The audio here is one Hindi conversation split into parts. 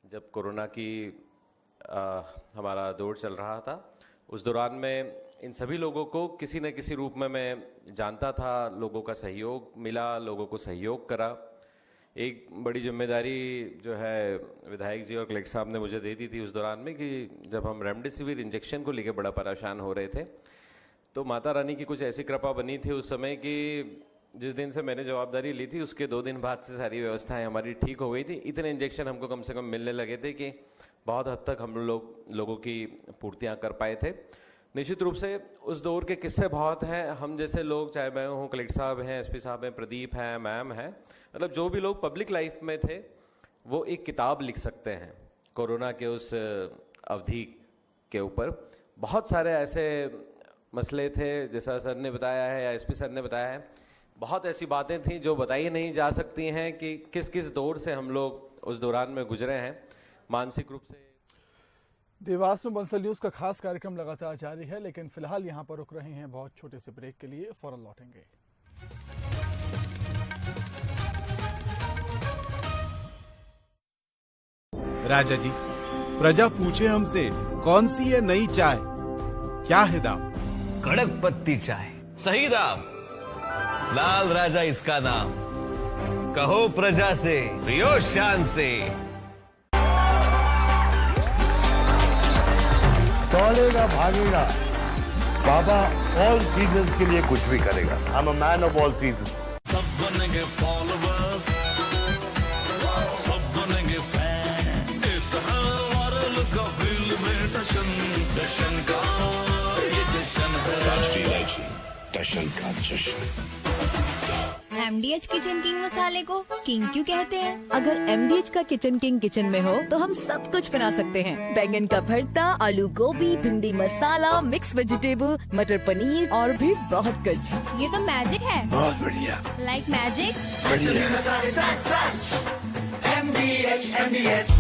जब कोरोना की हमारा दौर चल रहा था, उस दौरान में इन सभी लोगों को किसी न किसी रूप में मैं जानता था, लोगों का सहयोग मिला, लोगों को सहयोग करा। एक बड़ी जिम्मेदारी जो है विधायक जी और कलेक्टर साहब ने मुझे दे दी थी उस दौरान में कि जब हम रेमडेसिविर इंजेक्शन को लेकर बड़ा परेशान हो रहे थे, तो माता रानी की कुछ ऐसी कृपा बनी थी उस समय कि जिस दिन से मैंने जवाबदारी ली थी उसके 2 दिन बाद से सारी व्यवस्थाएं हमारी ठीक हो गई थी। इतने इंजेक्शन हमको कम से कम मिलने लगे थे कि बहुत हद तक हम लोगों की पूर्तियां कर पाए थे। निश्चित रूप से उस दौर के किस्से बहुत हैं। हम जैसे लोग, चाहे मैं हूँ, कलेक्टर साहब हैं, एसपी साहब हैं, प्रदीप हैं, मैम हैं, मतलब जो भी लोग पब्लिक लाइफ में थे वो एक किताब लिख सकते हैं कोरोना के उस अवधि के ऊपर। बहुत सारे ऐसे मसले थे, जैसा सर ने बताया है या एसपी सर ने बताया है, बहुत ऐसी बातें थी जो बताई नहीं जा सकती हैं कि किस किस दौर से हम लोग उस दौरान में गुजरे हैं मानसिक रूप से। देवास में बंसल न्यूज का खास कार्यक्रम लगातार जारी है, लेकिन फिलहाल यहां पर रुक रहे हैं बहुत छोटे से ब्रेक के लिए, फौरन लौटेंगे। राजा जी, प्रजा पूछे हमसे कौन सी है नई चाय, क्या है दाम? कड़क पत्ती चाय, सही दाम, लाल राजा इसका नाम, कहो प्रजा से, पियो शान से। दौड़ेगा भागेगा, बाबा ऑल सीजन्स के लिए कुछ भी करेगा। I am a man of all season. सब बनेंगे फॉलोवर्स, सब बनेंगे फैन, इस तरह वायरलेस का फील्ड में जश्न का ये जश्न है, राष्ट्रीय इलायची जश्न का जश्न। MDH किचन किंग मसाले को किंग क्यों कहते हैं? अगर MDH का किचन किंग किचन में हो तो हम सब कुछ बना सकते हैं। बैंगन का भरता, आलू गोभी, भिंडी मसाला, मिक्स वेजिटेबल, मटर पनीर और भी बहुत कुछ। ये तो मैजिक है। बहुत बढ़िया। Like magic.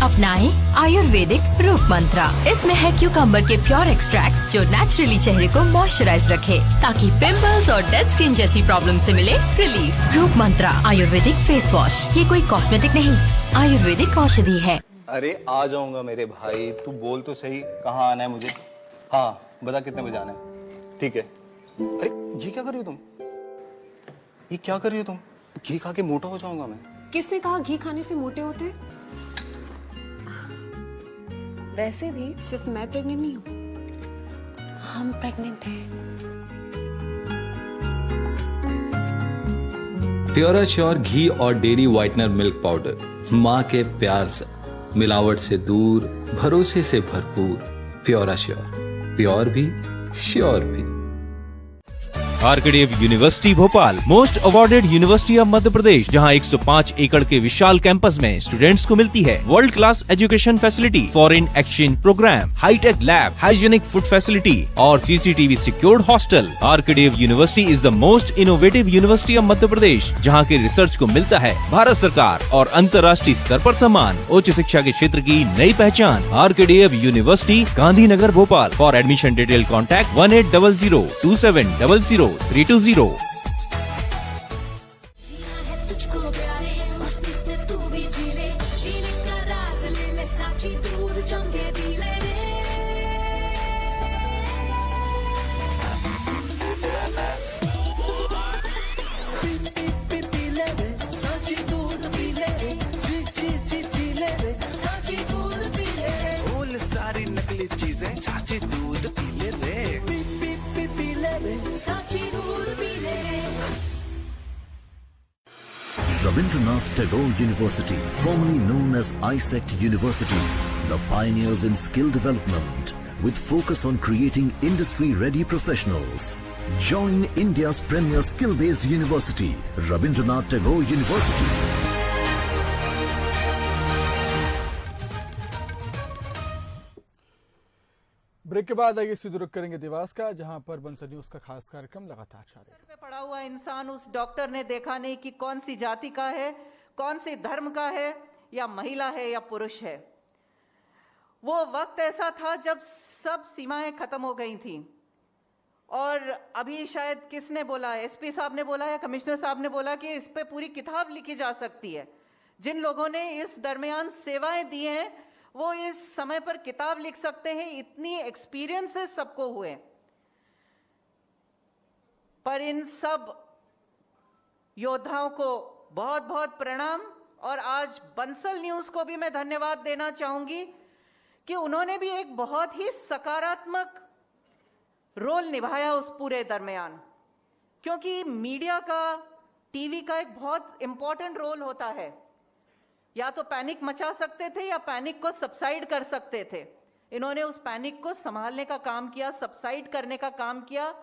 अपनाएं आयुर्वेदिक रूप मंत्रा। इसमें है क्यूकम्बर के प्योर एक्सट्रैक्ट्स जो नेचुरली चेहरे को मॉइस्चराइज रखे, ताकि पिंपल्स और डेड स्किन जैसी प्रॉब्लम से मिले रिलीफ। रूप मंत्रा आयुर्वेदिक फेस वॉश, ये कोई कॉस्मेटिक नहीं, आयुर्वेदिक औषधि है। अरे आ जाऊंगा मेरे भाई, तू बोल तो सही कहाँ आना है मुझे। हाँ बता कितने बजे आना है। ठीक है। अरे ये क्या कर रही हो तुम, ये क्या कर रही हो तुम? घी खा के मोटा हो जाऊंगा मैं। किसने कहा घी खाने से मोटे होते? वैसे भी सिर्फ मैं प्रेग्नेंट नहीं हूँ, हम प्रेग्नेंट हैं। प्योराश्योर घी और डेयरी व्हाइटनर मिल्क पाउडर, माँ के प्यार से, मिलावट से दूर, भरोसे से भरपूर। प्योराश्योर, प्योर भी श्योर भी। RKDF university Bhopal, most awarded university of Madhya Pradesh, जहां 105 एकड़ के विशाल कैंपस में स्टूडेंट्स को मिलती है world class education facility, foreign exchange programme, high tech lab, hygienic food facility और CCTV secured hostel. RKDF university is the most innovative university of Madhya Pradesh, जहां के रिसर्च को मिलता है भारत सरकार और अंतर्राष्ट्रीय स्तर पर सम्मान। उच्च शिक्षा के क्षेत्र की नई पहचान। RKDF university, Gandhinagar Bhopal. For admission detail contact 18002700 320। सारी नकली चीजें साची दूध पी ले रे, पी ले रे, साची दूध पी ले रे। Rabindranath Tagore University, formerly known as ISECT University, the pioneers in skill development with focus on creating industry-ready professionals. Join India's premier skill-based university, Rabindranath Tagore University. Break के बाद आइए सीधे रुक करेंगे देवास का, जहां पर बंसल न्यूज का खास कार्यक्रम लगातार जारी है। पे पड़ा हुआ इंसान उस डॉक्टर ने देखा नहीं कि कौन सी जाति का है, कौन सी धर्म का है, या महिला है या पुरुष है। वो वक्त ऐसा था जब सब सीमाएं खत्म हो गई थी। और अभी शायद किसने बोला, एसपी साहब ने बोला या कमिश्नर साहब ने बोला कि इस पे पूरी किताब लिखी जा सकती है। जिन लोगों ने इस दरमियान सेवाएं दी हैं वो इस समय पर किताब लिख सकते हैं, इतनी एक्सपीरियंसेस सबको हुए। पर इन सब योद्धाओं को बहुत बहुत प्रणाम। और आज बंसल न्यूज को भी मैं धन्यवाद देना चाहूंगी कि उन्होंने भी एक बहुत ही सकारात्मक रोल निभाया उस पूरे दरमियान, क्योंकि मीडिया का, टीवी का एक बहुत इंपॉर्टेंट रोल होता है। या तो पैनिक मचा सकते थे या पैनिक को सबसाइड कर सकते थे। इन्होंने उस पैनिक को संभालने का काम किया, सबसाइड करने का काम किया।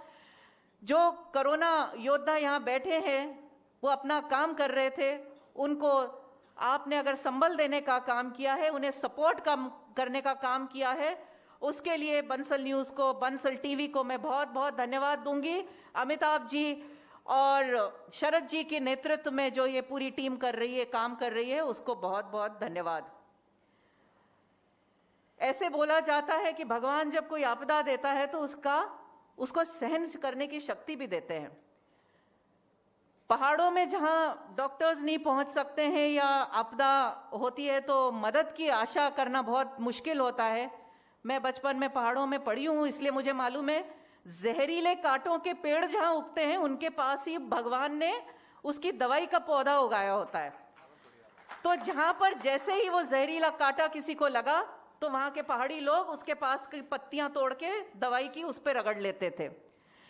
जो कोरोना योद्धा यहाँ बैठे हैं वो अपना काम कर रहे थे, उनको आपने अगर संबल देने का काम किया है, उन्हें सपोर्ट करने का काम किया है, उसके लिए बंसल न्यूज को, बंसल टीवी को मैं बहुत बहुत धन्यवाद दूंगी। अमिताभ जी और शरद जी के नेतृत्व में जो ये पूरी टीम कर रही है, काम कर रही है, उसको बहुत बहुत धन्यवाद। ऐसे बोला जाता है कि भगवान जब कोई आपदा देता है तो उसको सहन करने की शक्ति भी देते हैं। पहाड़ों में जहां डॉक्टर्स नहीं पहुंच सकते हैं या आपदा होती है तो मदद की आशा करना बहुत मुश्किल होता है। मैं बचपन में पहाड़ों में पढ़ी हूं, इसलिए मुझे मालूम है जहरीले कांटों के पेड़ जहां उगते हैं उनके पास ही भगवान ने उसकी दवाई का पौधा उगाया होता है। तो जहां पर जैसे ही वो जहरीला कांटा किसी को लगा तो वहां के पहाड़ी लोग उसके पास की पत्तियां तोड़ के दवाई की उस पर रगड़ लेते थे।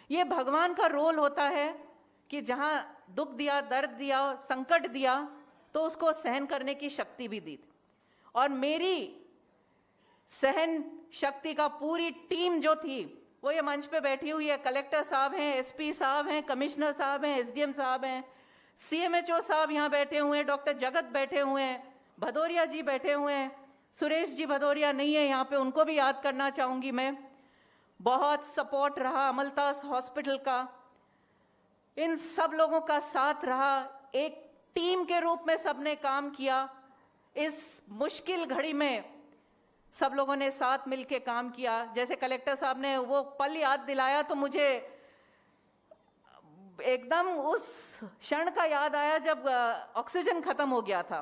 ये भगवान का रोल होता है कि जहां दुख दिया, दर्द दिया, संकट दिया तो उसको सहन करने की शक्ति भी दी। और मेरी सहन शक्ति का पूरी टीम जो थी वो ये मंच पे बैठी हुई है। कलेक्टर साहब हैं, एसपी साहब हैं, कमिश्नर साहब हैं, एसडीएम साहब हैं, सीएमएचओ साहब यहाँ बैठे हुए हैं, डॉक्टर जगत बैठे हुए हैं, भदौरिया जी बैठे हुए हैं, सुरेश जी भदौरिया नहीं है यहाँ पे, उनको भी याद करना चाहूंगी मैं। बहुत सपोर्ट रहा अमलतास हॉस्पिटल का, इन सब लोगों का साथ रहा, एक टीम के रूप में सबने काम किया। इस मुश्किल घड़ी में सब लोगों ने साथ मिलके काम किया। जैसे कलेक्टर साहब ने वो पल याद दिलाया तो मुझे एकदम उस क्षण का याद आया जब ऑक्सीजन खत्म हो गया था।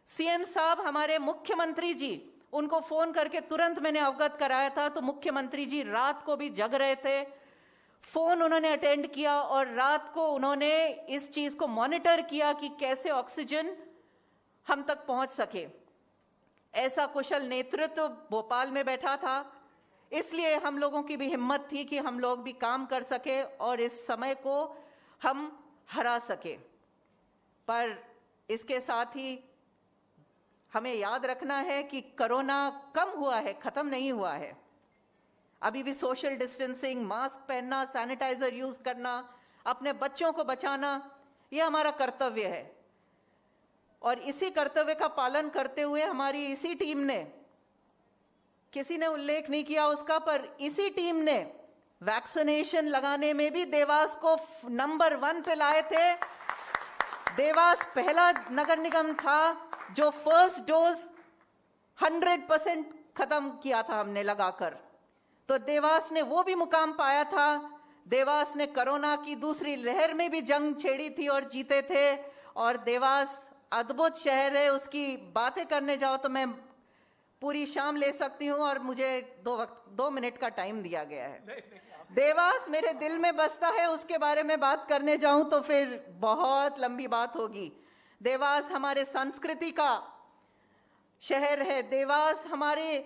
सीएम साहब हमारे मुख्यमंत्री जी, उनको फोन करके तुरंत मैंने अवगत कराया था, तो मुख्यमंत्री जी रात को भी जग रहे थे, फोन उन्होंने अटेंड किया और रात को उन्होंने इस चीज को मॉनिटर किया कि कैसे ऑक्सीजन हम तक पहुंच सके। ऐसा कुशल नेतृत्व भोपाल में बैठा था, इसलिए हम लोगों की भी हिम्मत थी कि हम लोग भी काम कर सके और इस समय को हम हरा सके। पर इसके साथ ही हमें याद रखना है कि कोरोना कम हुआ है, खत्म नहीं हुआ है। अभी भी सोशल डिस्टेंसिंग, मास्क पहनना, सैनिटाइजर यूज करना, अपने बच्चों को बचाना, यह हमारा कर्तव्य है। और इसी कर्तव्य का पालन करते हुए हमारी इसी टीम ने, किसी ने उल्लेख नहीं किया उसका, पर इसी टीम ने वैक्सीनेशन लगाने में भी देवास को नंबर 1 पे लाए थे। देवास पहला नगर निगम था जो फर्स्ट डोज 100% खत्म किया था हमने लगाकर, तो देवास ने वो भी मुकाम पाया था। देवास ने कोरोना की दूसरी लहर में भी जंग छेड़ी थी और जीते थे। और देवास अद्भुत शहर है, उसकी बातें करने जाओ तो मैं पूरी शाम ले सकती हूँ और मुझे 2 मिनट का टाइम दिया गया है। देवास मेरे दिल में बसता है, उसके बारे में बात करने जाऊं तो फिर बहुत लंबी बात होगी। देवास हमारे संस्कृति का शहर है, देवास हमारे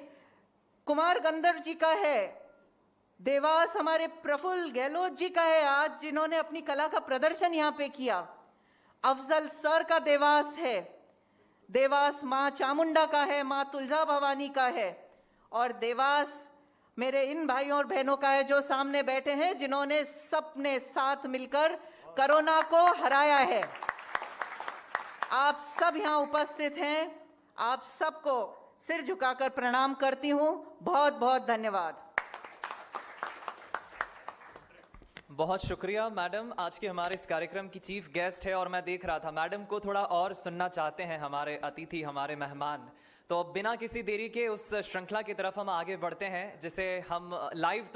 कुमार गंधर्व जी का है, देवास हमारे प्रफुल्ल गहलोत जी का है आज, जिन्होंने अपनी कला का प्रदर्शन यहाँ पे किया। अफजल सर का देवास है, देवास माँ चामुंडा का है, माँ तुलजा भवानी का है, और देवास मेरे इन भाइयों और बहनों का है जो सामने बैठे हैं, जिन्होंने सबने साथ मिलकर कोरोना को हराया है। आप सब यहाँ उपस्थित हैं, आप सबको सिर झुकाकर प्रणाम करती हूँ। बहुत बहुत धन्यवाद। बहुत शुक्रिया मैडम, आज के हमारे इस कार्यक्रम की चीफ गेस्ट है और मैं देख रहा था मैडम को थोड़ा और सुनना चाहते हैं हमारे अतिथि, हमारे मेहमान। तो अब बिना किसी देरी के उस श्रृंखला की तरफ हम आगे बढ़ते हैं, जिसे हम लाइव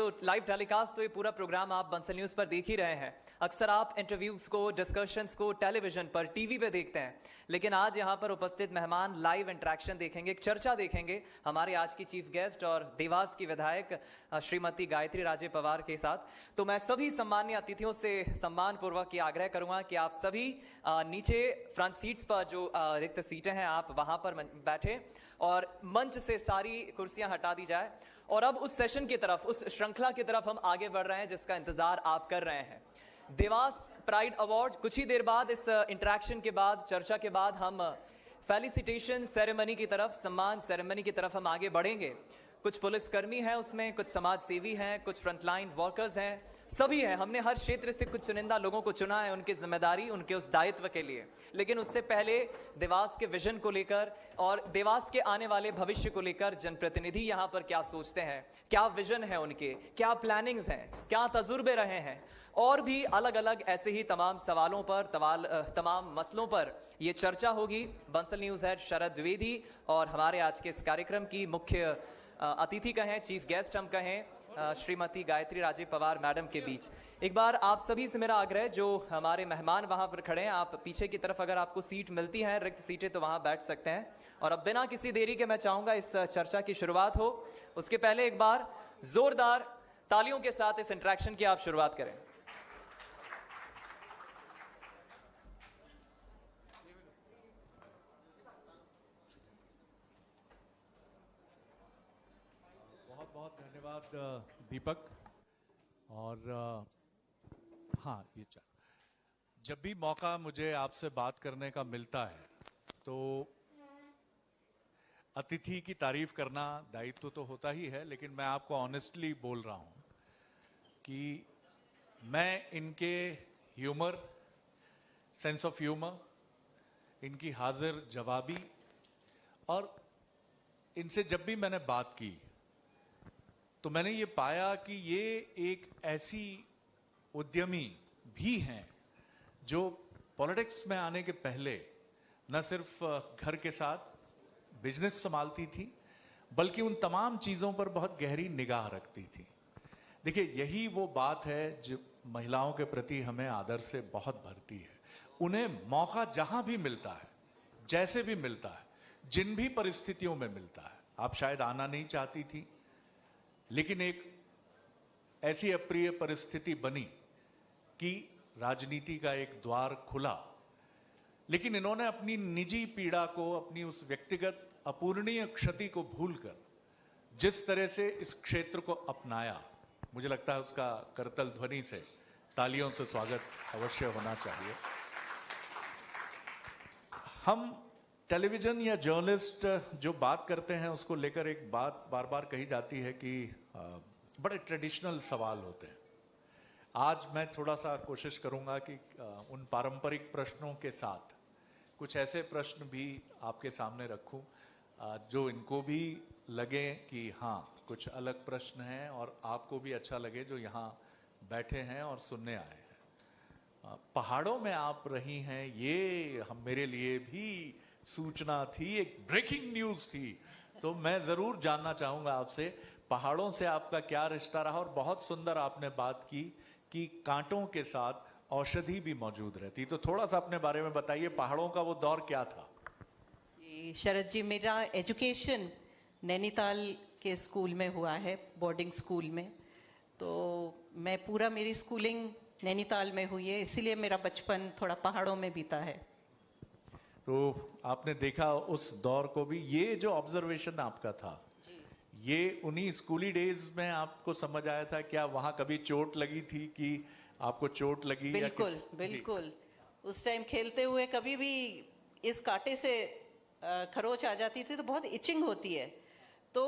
टेलीकास्ट तो ये पूरा प्रोग्राम आप बंसल न्यूज पर देख ही रहे हैं। अक्सर आप इंटरव्यूज को, डिस्कशंस को टेलीविजन पर, टीवी पे देखते हैं, लेकिन आज यहाँ पर उपस्थित मेहमान लाइव इंटरेक्शन देखेंगे, एक चर्चा देखेंगे हमारे आज की चीफ गेस्ट और देवास की विधायक श्रीमती गायत्री राजे पवार के साथ। तो मैं सभी सम्मानीय अतिथियों से सम्मान पूर्वक ये आग्रह करूंगा कि आप सभी नीचे फ्रंट सीट्स पर जो रिक्त सीटें हैं आप वहां पर बैठे और मंच से सारी कुर्सियां हटा दी जाए। और अब उस सेशन की तरफ, उस श्रृंखला की तरफ हम आगे बढ़ रहे हैं जिसका इंतजार आप कर रहे हैं। देवास प्राइड अवार्ड, कुछ ही देर बाद इस इंटरेक्शन के बाद, चर्चा के बाद हम फेलिसिटेशन सेरेमनी की तरफ, सम्मान सेरेमनी की तरफ हम आगे बढ़ेंगे। कुछ पुलिसकर्मी हैं उसमें, कुछ समाज सेवी हैं, कुछ फ्रंटलाइन वर्कर्स हैं, सभी हैं। हमने हर क्षेत्र से कुछ चुनिंदा लोगों को चुना है उनकी जिम्मेदारी, उनके उस दायित्व के लिए। लेकिन उससे पहले देवास के विजन को लेकर और देवास के आने वाले भविष्य को लेकर जनप्रतिनिधि यहाँ पर क्या सोचते हैं, क्या विजन है उनके, क्या प्लानिंग्स हैं, क्या तजुर्बे रहे हैं, और भी अलग अलग ऐसे ही तमाम सवालों पर, तमाम मसलों पर ये चर्चा होगी। बंसल न्यूज हेड शरद द्विवेदी और हमारे आज के इस कार्यक्रम की मुख्य अतिथि कहें, चीफ गेस्ट हम कहें, श्रीमती गायत्री राजे पवार मैडम के बीच। एक बार आप सभी से मेरा आग्रह, जो हमारे मेहमान वहां पर खड़े हैं, आप पीछे की तरफ अगर आपको सीट मिलती है, रिक्त सीटें, तो वहां बैठ सकते हैं। और अब बिना किसी देरी के मैं चाहूंगा इस चर्चा की शुरुआत हो। उसके पहले एक बार जोरदार तालियों के साथ इस इंटरेक्शन की आप शुरुआत करें। बहुत धन्यवाद दीपक। और हाँ, ये जब भी मौका मुझे आपसे बात करने का मिलता है तो अतिथि की तारीफ करना दायित्व तो होता ही है, लेकिन मैं आपको ऑनेस्टली बोल रहा हूं कि मैं इनके ह्यूमर, सेंस ऑफ ह्यूमर, इनकी हाजिर जवाबी, और इनसे जब भी मैंने बात की तो मैंने ये पाया कि ये एक ऐसी उद्यमी भी हैं जो पॉलिटिक्स में आने के पहले न सिर्फ घर के साथ बिजनेस संभालती थी, बल्कि उन तमाम चीजों पर बहुत गहरी निगाह रखती थी। देखिए, यही वो बात है जो महिलाओं के प्रति हमें आदर से बहुत भरती है। उन्हें मौका जहां भी मिलता है, जैसे भी मिलता है, जिन भी परिस्थितियों में मिलता है, आप शायद आना नहीं चाहती थी, लेकिन एक ऐसी अप्रिय परिस्थिति बनी कि राजनीति का एक द्वार खुला, लेकिन इन्होंने अपनी निजी पीड़ा को, अपनी उस व्यक्तिगत अपूरणीय क्षति को भूलकर जिस तरह से इस क्षेत्र को अपनाया, मुझे लगता है उसका करतल ध्वनि से, तालियों से स्वागत अवश्य होना चाहिए। हम टेलीविजन या जर्नलिस्ट जो बात करते हैं उसको लेकर एक बात बार बार कही जाती है कि बड़े ट्रेडिशनल सवाल होते हैं। आज मैं थोड़ा सा कोशिश करूंगा कि उन पारंपरिक प्रश्नों के साथ कुछ ऐसे प्रश्न भी आपके सामने रखूं जो इनको भी लगे कि हाँ, कुछ अलग प्रश्न हैं, और आपको भी अच्छा लगे जो यहाँ बैठे हैं और सुनने आए हैं। पहाड़ों में आप रही हैं, ये हम मेरे लिए भी सूचना थी, एक ब्रेकिंग न्यूज थी। तो मैं जरूर जानना चाहूंगा आपसे, पहाड़ों से आपका क्या रिश्ता रहा। और बहुत सुंदर आपने बात की कि कांटों के साथ औषधि भी मौजूद रहती, तो थोड़ा सा अपने बारे में बताइए, पहाड़ों का वो दौर क्या था? शरद जी, मेरा एजुकेशन नैनीताल के स्कूल में हुआ है, बोर्डिंग स्कूल में। तो मैं पूरा, मेरी स्कूलिंग नैनीताल में हुई है, इसीलिए मेरा बचपन थोड़ा पहाड़ों में बीता है। तो आपने देखा उस दौर को भी। ये जो ऑब्जर्वेशन आपका था, ये उन्हीं स्कूली डेज में आपको समझ आया था? क्या वहां कभी चोट लगी थी कि आपको चोट लगी? बिल्कुल बिल्कुल। उस टाइम खेलते हुए कभी भी इस कांटे से खरोच आ जाती थी तो बहुत इचिंग होती है। तो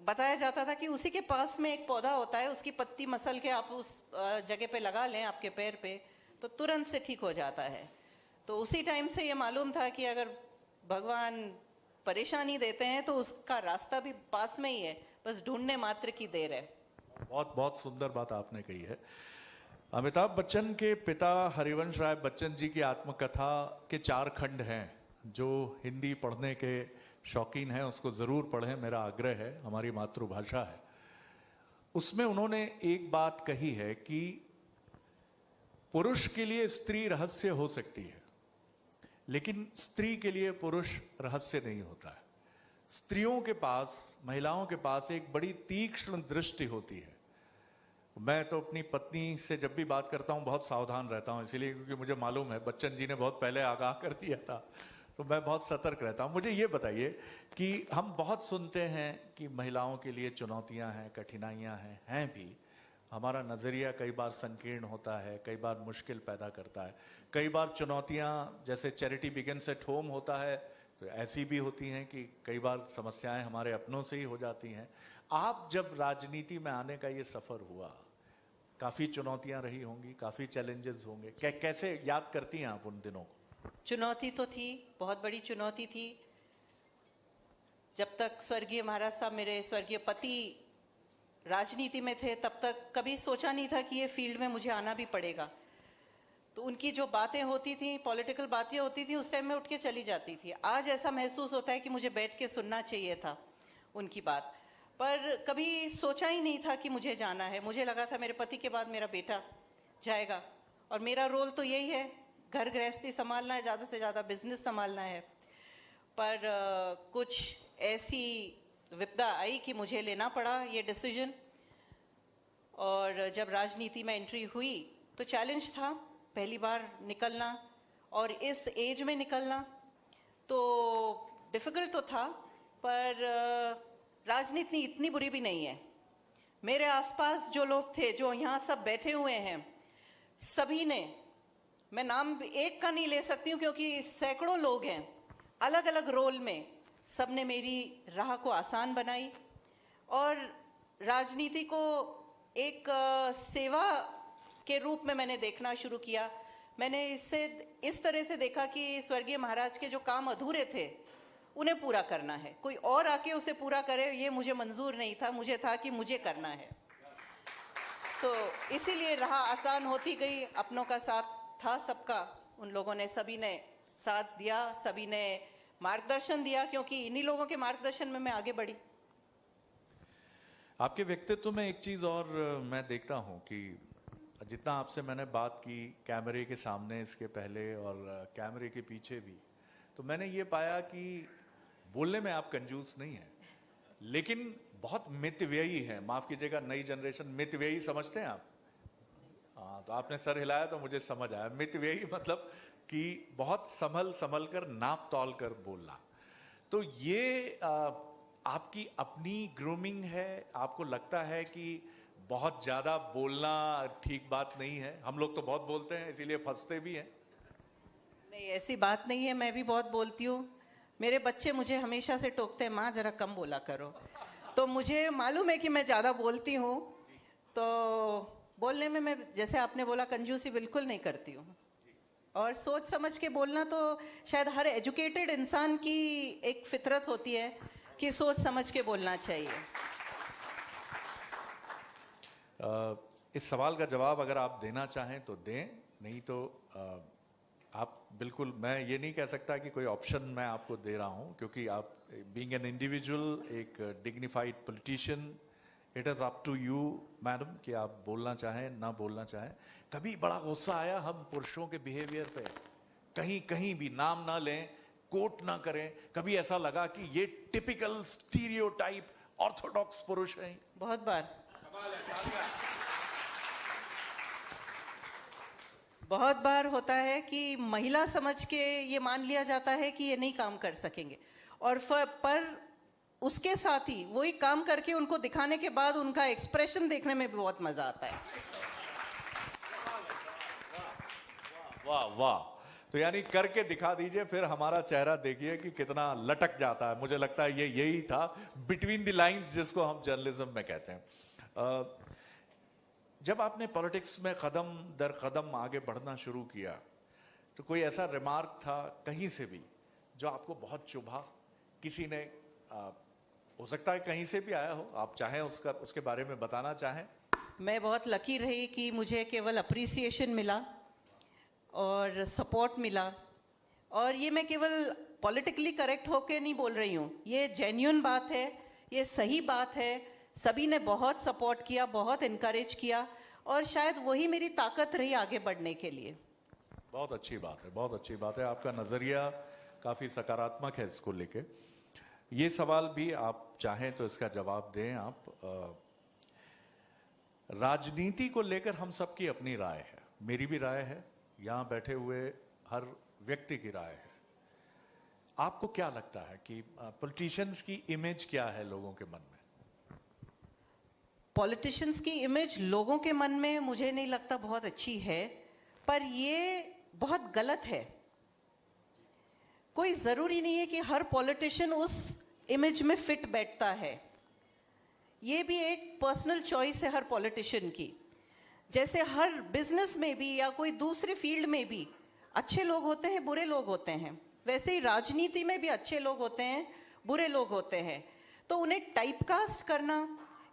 बताया जाता था कि उसी के पास में एक पौधा होता है, उसकी पत्ती मसल के आप उस जगह पे लगा लें आपके पैर पे, तो तुरंत से ठीक हो जाता है। तो उसी टाइम से ये मालूम था कि अगर भगवान परेशानी देते हैं तो उसका रास्ता भी पास में ही है, बस ढूंढने मात्र की देर है। बहुत बहुत सुंदर बात आपने कही है। अमिताभ बच्चन के पिता हरिवंश राय बच्चन जी की आत्मकथा के 4 खंड हैं जो हिंदी पढ़ने के शौकीन हैं उसको ज़रूर पढ़ें, मेरा आग्रह है, हमारी मातृभाषा है। उसमें उन्होंने एक बात कही है कि पुरुष के लिए स्त्री रहस्य हो सकती है, लेकिन स्त्री के लिए पुरुष रहस्य नहीं होता है। स्त्रियों के पास, महिलाओं के पास एक बड़ी तीक्ष्ण दृष्टि होती है। मैं तो अपनी पत्नी से जब भी बात करता हूं बहुत सावधान रहता हूं, इसीलिए क्योंकि मुझे मालूम है बच्चन जी ने बहुत पहले आगाह कर दिया था, तो मैं बहुत सतर्क रहता हूं। मुझे ये बताइए कि हम बहुत सुनते हैं कि महिलाओं के लिए चुनौतियां हैं, कठिनाइयां हैं भी। हमारा नजरिया कई बार संकीर्ण होता है, कई बार मुश्किल पैदा करता है। कई बार चुनौतियां जैसे चैरिटी बिगिन्स एट होम होता है, तो ऐसी भी होती हैं कि कई बार समस्याएं हमारे अपनों से ही हो जाती हैं। आप जब राजनीति में आने का ये सफर हुआ, काफी चुनौतियां रही होंगी, काफी चैलेंजेस होंगे, कैसे याद करती हैं आप उन दिनों को? चुनौती तो थी, बहुत बड़ी चुनौती थी। जब तक स्वर्गीय महाराज साहब, मेरे स्वर्गीय पति राजनीति में थे, तब तक कभी सोचा नहीं था कि ये फील्ड में मुझे आना भी पड़ेगा। तो उनकी जो बातें होती थी, पॉलिटिकल बातें होती थी, उस टाइम में उठ के चली जाती थी। आज ऐसा महसूस होता है कि मुझे बैठ के सुनना चाहिए था उनकी बात, पर कभी सोचा ही नहीं था कि मुझे जाना है। मुझे लगा था मेरे पति के बाद मेरा बेटा जाएगा और मेरा रोल तो यही है, घर गृहस्थी संभालना है, ज़्यादा से ज़्यादा बिजनेस संभालना है। पर कुछ ऐसी विपदा आई कि मुझे लेना पड़ा ये डिसीजन। और जब राजनीति में एंट्री हुई तो चैलेंज था, पहली बार निकलना और इस एज में निकलना तो डिफ़िकल्ट तो था, पर राजनीति इतनी बुरी भी नहीं है। मेरे आसपास जो लोग थे, जो यहाँ सब बैठे हुए हैं, सभी ने, मैं नाम एक का नहीं ले सकती हूँ क्योंकि सैकड़ों लोग हैं अलग अलग रोल में, सब ने मेरी राह को आसान बनाई और राजनीति को एक सेवा के रूप में मैंने देखना शुरू किया। मैंने इससे इस तरह से देखा कि स्वर्गीय महाराज के जो काम अधूरे थे उन्हें पूरा करना है, कोई और आके उसे पूरा करे ये मुझे मंजूर नहीं था, मुझे था कि मुझे करना है। तो इसीलिए राह आसान होती गई। अपनों का साथ था सबका, उन लोगों ने, सभी ने साथ दिया, सभी ने मार्गदर्शन दिया, क्योंकि इन्हीं लोगों के मार्गदर्शन में मैं आगे बढ़ी। आपके व्यक्तित्व में एक चीज और मैं देखता हूं कि जितना आपसे मैंने बात की कैमरे के सामने, इसके पहले और कैमरे के पीछे भी, तो मैंने ये पाया कि बोलने में आप कंजूस नहीं हैं, लेकिन बहुत मितव्ययी है। माफ कीजिएगा, नई जनरेशन मितव्ययी समझते हैं आप? हाँ, तो आपने सर हिलाया तो मुझे समझ आया। मितव्ययी मतलब कि बहुत संभल कर, नाप तौल कर बोलना। तो ये आपकी अपनी ग्रूमिंग है? आपको लगता है कि बहुत ज्यादा बोलना ठीक बात नहीं है? हम लोग तो बहुत बोलते हैं, इसीलिए फंसते भी हैं। नहीं, ऐसी बात नहीं है, मैं भी बहुत बोलती हूँ। मेरे बच्चे मुझे हमेशा से टोकते हैं, माँ जरा कम बोला करो। तो मुझे मालूम है कि मैं ज़्यादा बोलती हूँ, तो बोलने में मैं, जैसे आपने बोला, कंजूसी बिल्कुल नहीं करती हूँ। और सोच समझ के बोलना तो शायद हर एजुकेटेड इंसान की एक फितरत होती है कि सोच समझ के बोलना चाहिए। इस सवाल का जवाब अगर आप देना चाहें तो दें, नहीं तो आप बिल्कुल, मैं ये नहीं कह सकता कि कोई ऑप्शन मैं आपको दे रहा हूं, क्योंकि आप बीइंग एन इंडिविजुअल, एक dignified politician, it is up to you madam कि आप बोलना चाहें ना बोलना चाहें। कभी बड़ा गुस्सा आया हम पुरुषों के बिहेवियर पे, कहीं कहीं भी नाम ना लें, कोट ना करें, कभी ऐसा लगा कि ये टिपिकल स्टीरियोटाइप ऑर्थोडॉक्स पुरुष हैं? बहुत बार, बहुत बार होता है कि महिला समझ के ये मान लिया जाता है कि ये नहीं काम कर सकेंगे, और पर उसके साथ ही वही काम करके उनको दिखाने के बाद उनका एक्सप्रेशन देखने में भी बहुत मजा आता है। वाह वाह, तो यानी करके दिखा दीजिए, फिर हमारा चेहरा देखिए कि कितना लटक जाता है। मुझे लगता है ये यही था बिटवीन द लाइंस, जिसको हम जर्नलिज्म में कहते हैं। जब आपने पॉलिटिक्स में कदम दर कदम आगे बढ़ना शुरू किया, तो कोई ऐसा रिमार्क था कहीं से भी जो आपको बहुत चुभा? किसी ने, हो सकता है कहीं से भी आया हो, आप चाहें उसके बारे में बताना चाहें? मैं बहुत लकी रही कि मुझे केवल अप्रिसिएशन मिला और सपोर्ट मिला, और ये मैं केवल पॉलिटिकली करेक्ट होके नहीं बोल रही हूँ, ये जेन्युइन बात है, ये सही बात है। सभी ने बहुत सपोर्ट किया, बहुत इनकरेज किया, और शायद वही मेरी ताकत रही आगे बढ़ने के लिए। बहुत अच्छी बात है, बहुत अच्छी बात है। आपका नजरिया काफी सकारात्मक है इसको लेके। ये सवाल भी आप चाहें तो इसका जवाब दें आप। राजनीति को लेकर हम सबकी अपनी राय है, मेरी भी राय है, यहां बैठे हुए हर व्यक्ति की राय है। आपको क्या लगता है कि पॉलिटिशियंस की इमेज क्या है लोगों के मन में? पॉलिटिशियंस की इमेज लोगों के मन में मुझे नहीं लगता बहुत अच्छी है, पर ये बहुत गलत है। कोई जरूरी नहीं है कि हर पॉलिटिशियन उस इमेज में फिट बैठता है। ये भी एक पर्सनल चॉइस है हर पॉलिटिशियन की। जैसे हर बिजनेस में भी या कोई दूसरे फील्ड में भी अच्छे लोग होते हैं, बुरे लोग होते हैं, वैसे ही राजनीति में भी अच्छे लोग होते हैं, बुरे लोग होते हैं। तो उन्हें टाइपकास्ट करना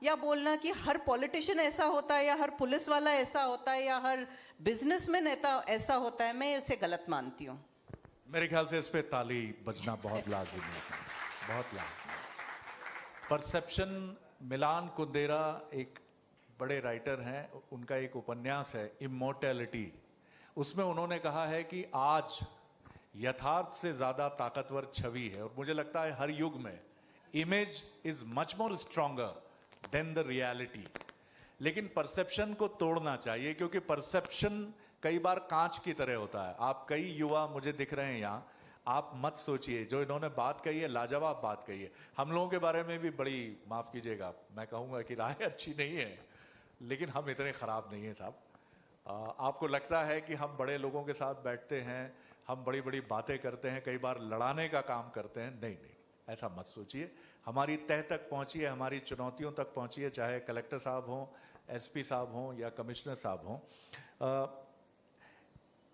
या बोलना कि हर पॉलिटिशियन ऐसा होता है या हर पुलिस वाला ऐसा होता है या हर बिजनेसमैन ऐसा होता है, मैं उसे गलत मानती हूँ। मेरे ख्याल से इस पे ताली बजना बहुत लाजमी है, बहुत लाजमी। परसेप्शन, मिलान कुंदेरा एक बड़े राइटर हैं, उनका एक उपन्यास है इमॉर्टैलिटी। उसमें उन्होंने कहा है कि आज यथार्थ से ज्यादा ताकतवर छवि है, और मुझे लगता है हर युग में image is much more stronger than the reality. लेकिन परसेप्शन को तोड़ना चाहिए, क्योंकि परसेप्शन कई बार कांच की तरह होता है। आप कई युवा मुझे दिख रहे हैं यहाँ, आप मत सोचिए, जो इन्होंने बात कही है लाजवाब बात कही है। हम लोगों के बारे में भी बड़ी, माफ कीजिएगा मैं कहूंगा कि राय अच्छी नहीं है, लेकिन हम इतने खराब नहीं है साहब। आपको लगता है कि हम बड़े लोगों के साथ बैठते हैं, हम बड़ी बड़ी बातें करते हैं, कई बार लड़ाने का काम करते हैं। नहीं नहीं, ऐसा मत सोचिए। हमारी तह तक पहुंचिए, हमारी चुनौतियों तक पहुंचिए, चाहे कलेक्टर साहब हों, एसपी साहब हों या कमिश्नर साहब हों।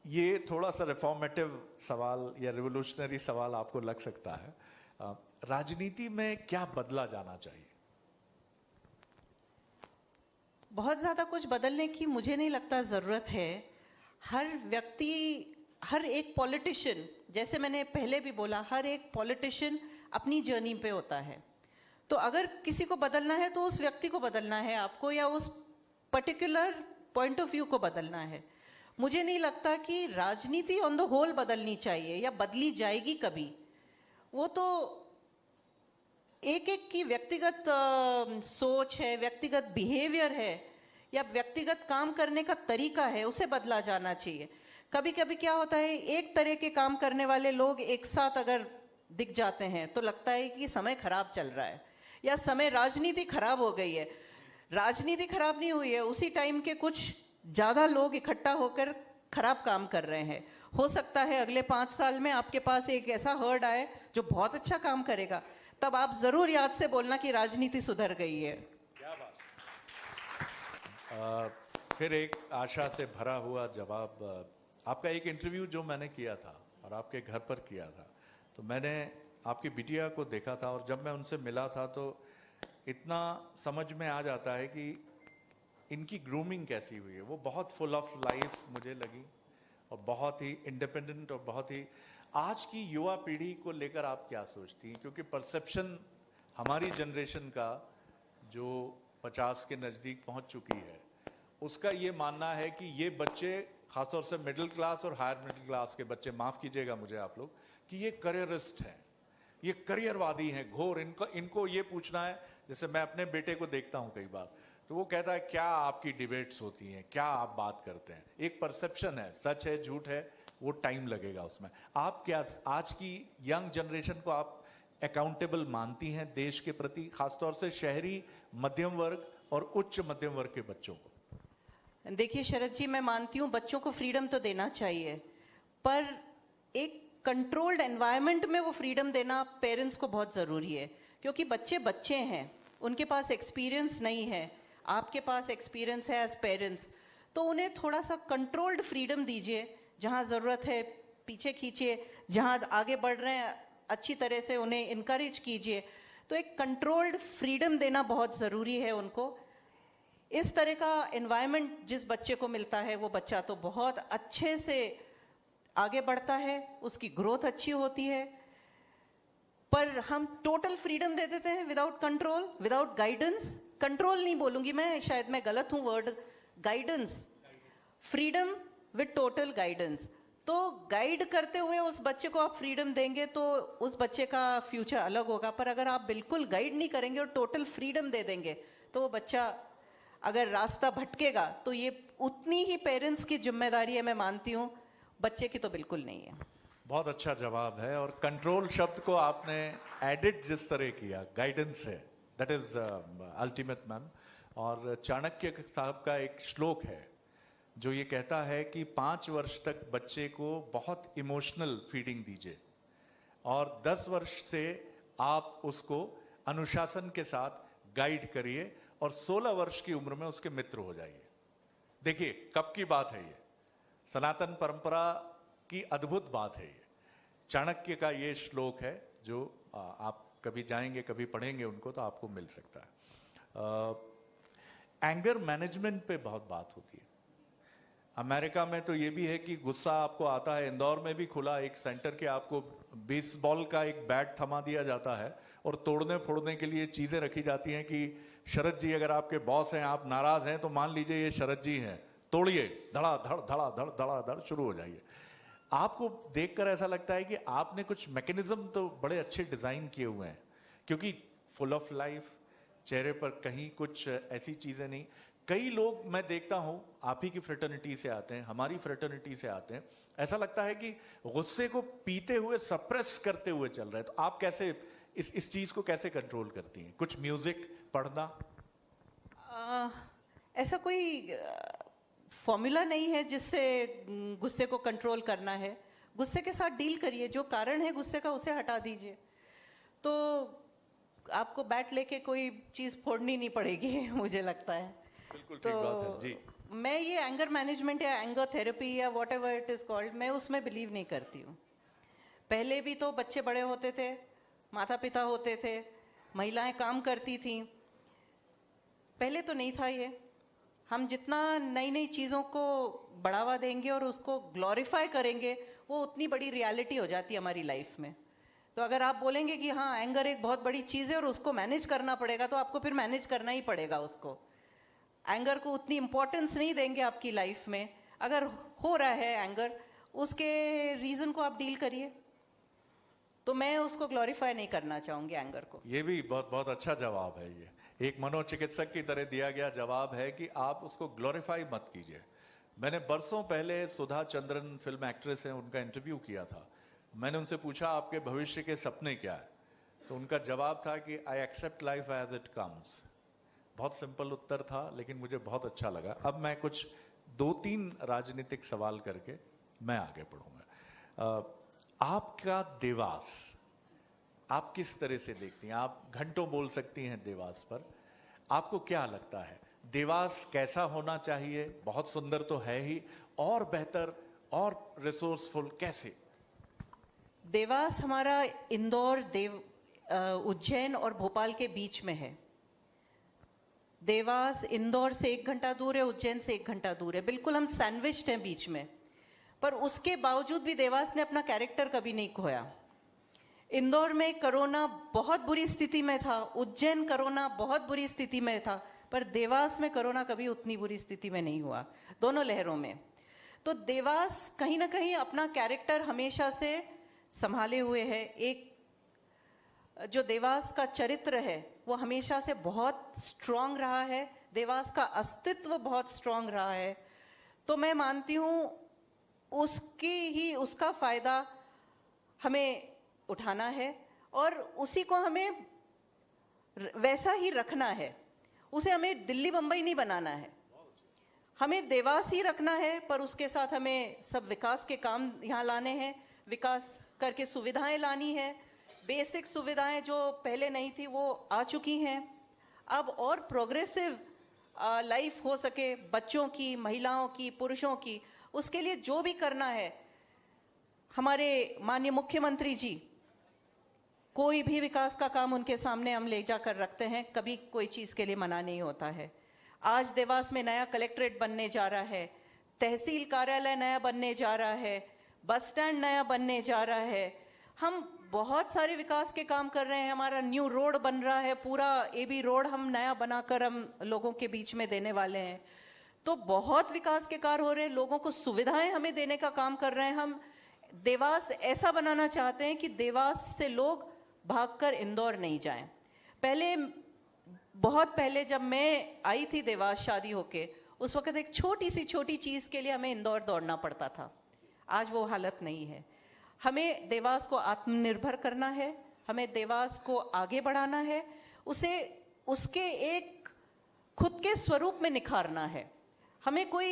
ये थोड़ा सा रिफॉर्मेटिव सवाल या रिवोल्यूशनरी सवाल आपको लग सकता है। राजनीति में क्या बदला जाना चाहिए? बहुत ज्यादा कुछ बदलने की मुझे नहीं लगता जरूरत है। हर व्यक्ति, हर एक पॉलिटिशियन, जैसे मैंने पहले भी बोला, हर एक पॉलिटिशियन अपनी जर्नी पे होता है। तो अगर किसी को बदलना है तो उस व्यक्ति को बदलना है आपको, या उस पर्टिकुलर पॉइंट ऑफ व्यू को बदलना है। मुझे नहीं लगता कि राजनीति ऑन द होल बदलनी चाहिए या बदली जाएगी कभी। वो तो एक एक की व्यक्तिगत सोच है, व्यक्तिगत बिहेवियर है, या व्यक्तिगत काम करने का तरीका है, उसे बदला जाना चाहिए। कभी कभी क्या होता है, एक तरह के काम करने वाले लोग एक साथ अगर दिख जाते हैं तो लगता है कि समय खराब चल रहा है या समय, राजनीति खराब हो गई है। राजनीति खराब नहीं हुई है, उसी टाइम के कुछ ज्यादा लोग इकट्ठा होकर खराब काम कर रहे हैं। हो सकता है अगले 5 साल में आपके पास एक ऐसा हर्ड आए जो बहुत अच्छा काम करेगा, तब आप जरूर याद से बोलना कि राजनीति सुधर गई है। क्या बात। फिर एक आशा से भरा हुआ जवाब। आपका एक इंटरव्यू जो मैंने किया था और आपके घर पर किया था, तो मैंने आपकी बिटिया को देखा था, और जब मैं उनसे मिला था तो इतना समझ में आ जाता है कि इनकी ग्रूमिंग कैसी हुई है। वो बहुत फुल ऑफ लाइफ मुझे लगी, और बहुत ही इंडिपेंडेंट, और बहुत ही। आज की युवा पीढ़ी को लेकर आप क्या सोचती हैं? क्योंकि परसेप्शन हमारी जनरेशन का जो 50 के नज़दीक पहुंच चुकी है, उसका ये मानना है कि ये बच्चे, खासतौर से मिडिल क्लास और हायर मिडिल क्लास के बच्चे, माफ़ कीजिएगा मुझे आप लोग, कि ये करियरिस्ट हैं, ये करियरवादी हैं घोर। इनको ये पूछना है, जैसे मैं अपने बेटे को देखता हूँ कई बार, तो वो कहता है क्या आपकी डिबेट्स होती हैं, क्या आप बात करते हैं। एक परसेप्शन है, सच है झूठ है, वो टाइम लगेगा उसमें। आप क्या आज की यंग जनरेशन को आप अकाउंटेबल मानती हैं देश के प्रति, खासतौर से शहरी मध्यम वर्ग और उच्च मध्यम वर्ग के बच्चों को? देखिए शरद जी, मैं मानती हूँ बच्चों को फ्रीडम तो देना चाहिए, पर एक कंट्रोल्ड एनवायरनमेंट में वो फ्रीडम देना पेरेंट्स को बहुत ज़रूरी है। क्योंकि बच्चे बच्चे हैं, उनके पास एक्सपीरियंस नहीं है, आपके पास एक्सपीरियंस है एज पेरेंट्स, तो उन्हें थोड़ा सा कंट्रोल्ड फ्रीडम दीजिए। जहाँ ज़रूरत है पीछे खींचिए, जहाँ आगे बढ़ रहे हैं अच्छी तरह से उन्हें इनकरेज कीजिए। तो एक कंट्रोल्ड फ्रीडम देना बहुत ज़रूरी है उनको। इस तरह का एनवायरनमेंट जिस बच्चे को मिलता है, वो बच्चा तो बहुत अच्छे से आगे बढ़ता है, उसकी ग्रोथ अच्छी होती है। पर हम टोटल फ्रीडम दे देते हैं without control, without guidance. Control नहीं बोलूंगी मैं, शायद मैं गलत हूं word, guidance, freedom with total guidance. तो गाइड करते हुए उस बच्चे को आप फ्रीडम देंगे तो उस बच्चे का फ्यूचर अलग होगा। पर अगर आप बिल्कुल गाइड नहीं करेंगे और टोटल फ्रीडम दे देंगे तो वो बच्चा अगर रास्ता भटकेगा तो ये उतनी ही पेरेंट्स की जिम्मेदारी है, मैं मानती हूँ, बच्चे की तो बिल्कुल नहीं है। बहुत अच्छा जवाब है। और कंट्रोल शब्द को आपने एडिट जिस तरह किया, गाइडेंस है, दैट इज अल्टीमेट मैम। और चाणक्य साहब का एक श्लोक है जो ये कहता है कि 5 वर्ष तक बच्चे को बहुत इमोशनल फीडिंग दीजिए और 10 वर्ष से आप उसको अनुशासन के साथ गाइड करिए और 16 वर्ष की उम्र में उसके मित्र हो जाइए। देखिए कब की बात है ये, सनातन परंपरा की अद्भुत बात है ये। चाणक्य का ये श्लोक है जो आप कभी जाएंगे, कभी पढ़ेंगे उनको तो आपको मिल सकता है। एंगर मैनेजमेंट पे बहुत बात होती है। अमेरिका में तो ये भी है कि गुस्सा आपको आता है, इंदौर में भी खुला एक सेंटर के आपको बेसबॉल का एक बैट थमा दिया जाता है और तोड़ने फोड़ने के लिए चीजें रखी जाती हैं कि शरद जी अगर आपके बॉस हैं, आप नाराज हैं तो मान लीजिए ये शरद जी हैं, तोड़िए, धड़ा धड़ शुरू हो जाइए। आपको देखकर ऐसा लगता है कि आपने कुछ मैकेनिज्म तो बड़े अच्छे डिजाइन किए हुए हैं, क्योंकि फुल ऑफ लाइफ, चेहरे पर कहीं कुछ ऐसी चीजें नहीं। कई लोग मैं देखता हूं आप ही की फ्रेटर्निटी से आते हैं, हमारी फ्रेटर्निटी से आते हैं, ऐसा लगता है कि गुस्से को पीते हुए, सप्रेस करते हुए चल रहे हैं। तो आप कैसे इस चीज को कैसे कंट्रोल करती हैं? कुछ म्यूजिक, पढ़ना? ऐसा कोई फॉर्मूला नहीं है जिससे गुस्से को कंट्रोल करना है। गुस्से के साथ डील करिए, जो कारण है गुस्से का उसे हटा दीजिए। तो आपको बैट लेके कोई चीज फोड़नी नहीं पड़ेगी मुझे लगता है। बिल्कुल ठीक बात है जी। मैं ये एंगर मैनेजमेंट या एंगर थेरेपी या what ever it is called, मैं उसमें बिलीव नहीं करती हूँ। पहले भी तो बच्चे बड़े होते थे, माता पिता होते थे, महिलाएं काम करती थी, पहले तो नहीं था ये। हम जितना नई नई चीज़ों को बढ़ावा देंगे और उसको ग्लोरीफाई करेंगे, वो उतनी बड़ी रियलिटी हो जाती है हमारी लाइफ में। तो अगर आप बोलेंगे कि हाँ एंगर एक बहुत बड़ी चीज़ है और उसको मैनेज करना पड़ेगा, तो आपको फिर मैनेज करना ही पड़ेगा उसको। एंगर को उतनी इंपॉर्टेंस नहीं देंगे आपकी लाइफ में। अगर हो रहा है एंगर, उसके रीजन को आप डील करिए। तो मैं उसको ग्लोरीफाई नहीं करना चाहूंगी एंगर को। ये भी बहुत बहुत अच्छा जवाब है। ये एक मनोचिकित्सक की तरह दिया गया जवाब है कि आप उसको ग्लोरीफाई मत कीजिए। मैंने बरसों पहले सुधा चंद्रन फिल्म एक्ट्रेस हैं, उनका इंटरव्यू किया था। मैंने उनसे पूछा आपके भविष्य के सपने क्या है, तो उनका जवाब था कि I accept life as it comes. बहुत सिंपल उत्तर था, लेकिन मुझे बहुत अच्छा लगा। अब मैं कुछ 2-3 राजनीतिक सवाल करके मैं आगे बढ़ूंगा। आपका देवास आप किस तरह से देखती हैं? आप घंटों बोल सकती हैं देवास पर, आपको क्या लगता है देवास कैसा होना चाहिए? बहुत सुंदर तो है ही, और बेहतर और रिसोर्सफुल कैसे? देवास हमारा इंदौर, उज्जैन और भोपाल के बीच में है। देवास इंदौर से 1 घंटा दूर है, उज्जैन से 1 घंटा दूर है, बिल्कुल हम सैंडविच्ड हैं बीच में। पर उसके बावजूद भी देवास ने अपना कैरेक्टर कभी नहीं खोया। इंदौर में कोरोना बहुत बुरी स्थिति में था, उज्जैन कोरोना बहुत बुरी स्थिति में था, पर देवास में कोरोना कभी उतनी बुरी स्थिति में नहीं हुआ, दोनों लहरों में। तो देवास कहीं ना कहीं अपना कैरेक्टर हमेशा से संभाले हुए है। एक जो देवास का चरित्र है वो हमेशा से बहुत स्ट्रांग रहा है, देवास का अस्तित्व बहुत स्ट्रांग रहा है। तो मैं मानती हूँ उसका फायदा हमें उठाना है और उसी को हमें वैसा ही रखना है। उसे हमें दिल्ली बंबई नहीं बनाना है, हमें देवास ही रखना है। पर उसके साथ हमें सब विकास के काम यहाँ लाने हैं, विकास करके सुविधाएं लानी है। बेसिक सुविधाएं जो पहले नहीं थी वो आ चुकी हैं। अब और प्रोग्रेसिव लाइफ हो सके बच्चों की, महिलाओं की, पुरुषों की, उसके लिए जो भी करना है, हमारे माननीय मुख्यमंत्री जी कोई भी विकास का काम उनके सामने हम ले जाकर रखते हैं, कभी कोई चीज के लिए मना नहीं होता है। आज देवास में नया कलेक्ट्रेट बनने जा रहा है, तहसील कार्यालय नया बनने जा रहा है, बस स्टैंड नया बनने जा रहा है। हम बहुत सारे विकास के काम कर रहे हैं। हमारा न्यू रोड बन रहा है, पूरा एबी रोड हम नया बनाकर हम लोगों के बीच में देने वाले हैं। तो बहुत विकास के कार्य हो रहे हैं, लोगों को सुविधाएं हमें देने का काम कर रहे हैं। हम देवास ऐसा बनाना चाहते हैं कि देवास से लोग भागकर इंदौर नहीं जाएं। बहुत पहले जब मैं आई थी देवास शादी होके, उस वक्त एक छोटी चीज के लिए हमें इंदौर दौड़ना पड़ता था। आज वो हालत नहीं है। हमें देवास को आत्मनिर्भर करना है, हमें देवास को आगे बढ़ाना है, उसे उसके एक खुद के स्वरूप में निखारना है। हमें कोई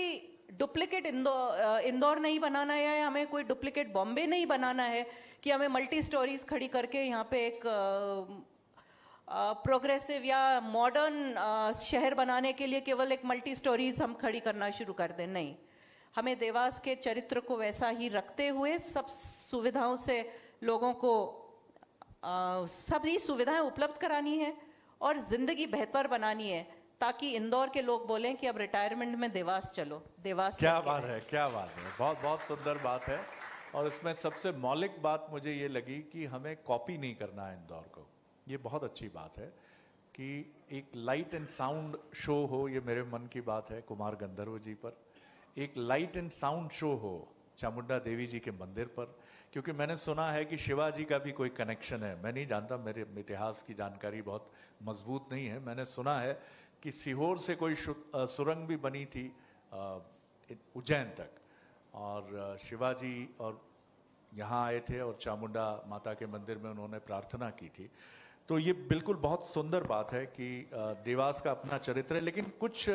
डुप्लीकेट इंदौर नहीं बनाना है, हमें कोई डुप्लीकेट बॉम्बे नहीं बनाना है कि हमें मल्टी स्टोरीज खड़ी करके यहाँ पे एक प्रोग्रेसिव या मॉडर्न शहर बनाने के लिए केवल एक मल्टी स्टोरीज हम खड़ी करना शुरू कर दें। नहीं, हमें देवास के चरित्र को वैसा ही रखते हुए सब सुविधाओं से लोगों को सभी सुविधाएं उपलब्ध करानी है और जिंदगी बेहतर बनानी है, ताकि इंदौर के लोग बोलें कि अब रिटायरमेंट में देवास चलो। देवास क्या बात है, क्या बात है, बहुत बहुत सुंदर बात है। और इसमें सबसे मौलिक बात मुझे ये लगी कि हमें कॉपी नहीं करना है इंदौर को। ये बहुत अच्छी बात है कि एक लाइट एंड साउंड शो हो, ये मेरे मन की बात है कुमार गंधर्व जी पर। एक लाइट एंड साउंड शो हो चामुंडा देवी जी के मंदिर पर, क्योंकि मैंने सुना है कि शिवाजी का भी कोई कनेक्शन है। मैं नहीं जानता, मेरे इतिहास की जानकारी बहुत मजबूत नहीं है। मैंने सुना है कि सीहोर से कोई सुरंग भी बनी थी उज्जैन तक, और शिवाजी और यहाँ आए थे और चामुंडा माता के मंदिर में उन्होंने प्रार्थना की थी। तो ये बिल्कुल बहुत सुंदर बात है कि देवास का अपना चरित्र है। लेकिन कुछ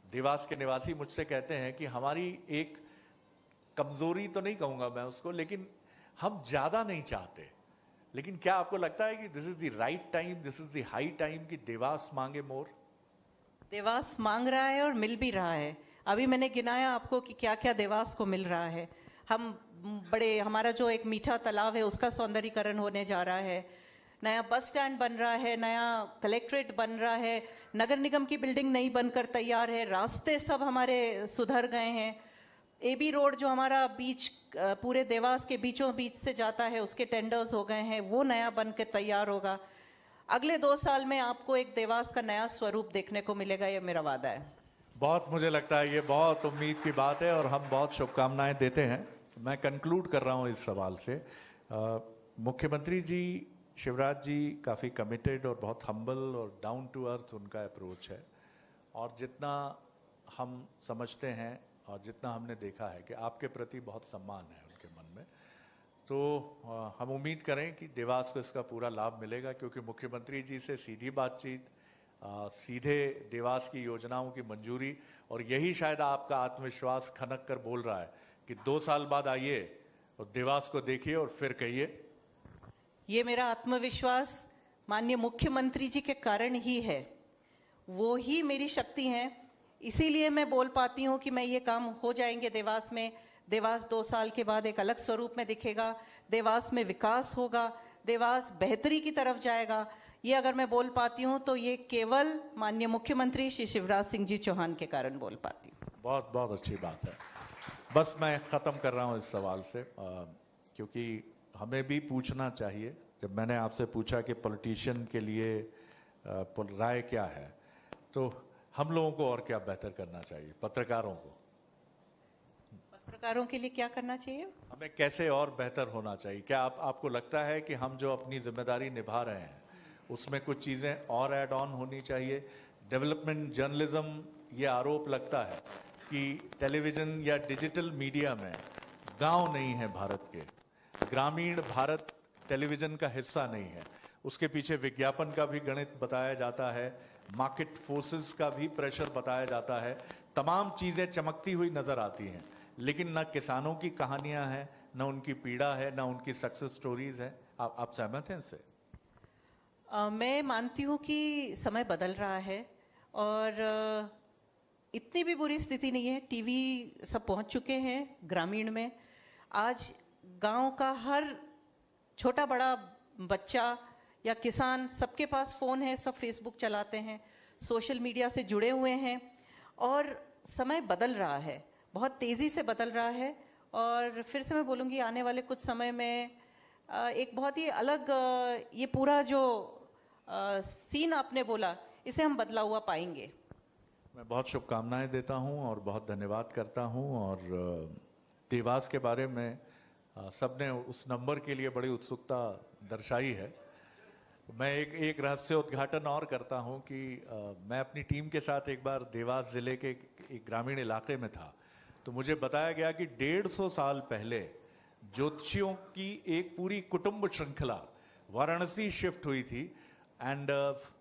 देवास के निवासी मुझसे कहते हैं कि हमारी एक कमजोरी तो नहीं कहूंगा मैं उसको, लेकिन हम ज्यादा नहीं चाहते। लेकिन क्या आपको लगता है कि this is the right time, this is the high time कि देवास मांगे मोर? देवास मांग रहा है और मिल भी रहा है। अभी मैंने गिनाया आपको कि क्या क्या देवास को मिल रहा है। हमारा जो एक मीठा तालाब है उसका सौंदर्यीकरण होने जा रहा है, नया बस स्टैंड बन रहा है, नया कलेक्ट्रेट बन रहा है, नगर निगम की बिल्डिंग नई बनकर तैयार है, रास्ते सब हमारे सुधर गए हैं। एबी रोड जो हमारा बीच पूरे देवास के बीचों बीच से जाता है, उसके टेंडर्स हो गए हैं, वो नया बन के तैयार होगा। अगले 2 साल में आपको एक देवास का नया स्वरूप देखने को मिलेगा, ये मेरा वादा है। बहुत, मुझे लगता है ये बहुत उम्मीद की बात है और हम बहुत शुभकामनाएं देते हैं। मैं कंक्लूड कर रहा हूं इस सवाल से। मुख्यमंत्री जी शिवराज जी काफ़ी कमिटेड और बहुत हम्बल और डाउन टू अर्थ उनका अप्रोच है, और जितना हम समझते हैं और जितना हमने देखा है कि आपके प्रति बहुत सम्मान है उनके मन में, तो हम उम्मीद करें कि देवास को इसका पूरा लाभ मिलेगा, क्योंकि मुख्यमंत्री जी से सीधी बातचीत, सीधे देवास की योजनाओं की मंजूरी, और यही शायद आपका आत्मविश्वास खनक कर बोल रहा है कि 2 साल बाद आइए और देवास को देखिए और फिर कहिए। ये मेरा आत्मविश्वास माननीय मुख्यमंत्री जी के कारण ही है, वो ही मेरी शक्ति है। इसीलिए मैं बोल पाती हूँ कि मैं ये काम हो जाएंगे देवास में। देवास 2 साल के बाद एक अलग स्वरूप में दिखेगा, देवास में विकास होगा, देवास बेहतरी की तरफ जाएगा। ये अगर मैं बोल पाती हूँ तो ये केवल माननीय मुख्यमंत्री श्री शिवराज सिंह जी चौहान के कारण बोल पाती हूँ। बहुत बहुत अच्छी बात है। बस मैं ख़त्म कर रहा हूँ इस सवाल से, क्योंकि हमें भी पूछना चाहिए। जब मैंने आपसे पूछा कि पॉलिटिशियन के लिए राय क्या है, तो हम लोगों को और क्या बेहतर करना चाहिए? पत्रकारों के लिए क्या करना चाहिए? हमें कैसे और बेहतर होना चाहिए? क्या आपको लगता है कि हम जो अपनी जिम्मेदारी निभा रहे हैं उसमें कुछ चीज़ें और ऐड ऑन होनी चाहिए? डेवलपमेंट जर्नलिज्म, ये आरोप लगता है कि टेलीविज़न या डिजिटल मीडिया में गांव नहीं है भारत के, ग्रामीण भारत टेलीविज़न का हिस्सा नहीं है। उसके पीछे विज्ञापन का भी गणित बताया जाता है, मार्केट फोर्सेस का भी प्रेशर बताया जाता है, तमाम चीज़ें चमकती हुई नज़र आती हैं, लेकिन न किसानों की कहानियां हैं, न उनकी पीड़ा है, न उनकी सक्सेस स्टोरीज है। आप सहमत हैं इससे? मैं मानती हूँ कि समय बदल रहा है और इतनी भी बुरी स्थिति नहीं है। टीवी सब पहुँच चुके हैं ग्रामीण में। आज गांव का हर छोटा बड़ा बच्चा या किसान, सबके पास फ़ोन है, सब फेसबुक चलाते हैं, सोशल मीडिया से जुड़े हुए हैं, और समय बदल रहा है, बहुत तेज़ी से बदल रहा है। और फिर से मैं बोलूँगी, आने वाले कुछ समय में एक बहुत ही अलग ये पूरा जो सीन आपने बोला, इसे हम बदला हुआ पाएंगे। मैं बहुत शुभकामनाएं देता हूं और बहुत धन्यवाद करता हूं। और देवास के बारे में सबने उस नंबर के लिए बड़ी उत्सुकता दर्शाई है। मैं एक रहस्य उद्घाटन और करता हूं कि मैं अपनी टीम के साथ एक बार देवास जिले के एक ग्रामीण इलाके में था, तो मुझे बताया गया कि 150 साल पहले ज्योतिषियों की एक पूरी कुटुंब श्रृंखला वाराणसी शिफ्ट हुई थी। एंड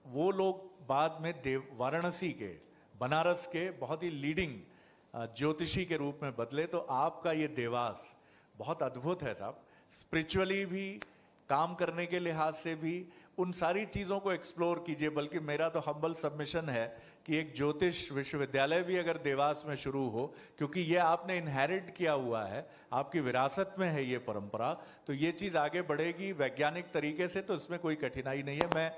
वो लोग बाद में वाराणसी के, बनारस के बहुत ही लीडिंग ज्योतिषी के रूप में बदले। तो आपका ये देवास बहुत अद्भुत है साहब, स्पिरिचुअली भी, काम करने के लिहाज से भी, उन सारी चीजों को एक्सप्लोर कीजिए। बल्कि मेरा तो हम्बल सबमिशन है कि एक ज्योतिष विश्वविद्यालय भी अगर देवास में शुरू हो, क्योंकि ये आपने इनहेरिट किया हुआ है, आपकी विरासत में है ये परंपरा, तो ये चीज आगे बढ़ेगी वैज्ञानिक तरीके से, तो इसमें कोई कठिनाई नहीं है। मैं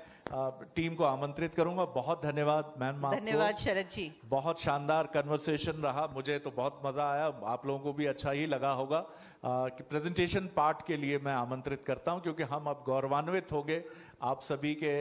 टीम को आमंत्रित करूंगा। बहुत धन्यवाद मैम। धन्यवाद शरद जी। बहुत शानदार कन्वर्सेशन रहा, मुझे तो बहुत मजा आया, आप लोगों को भी अच्छा ही लगा होगा। कि प्रेजेंटेशन पार्ट के लिए मैं आमंत्रित करता हूं, क्योंकि हम अब गौरवान्वित होंगे आप सभी के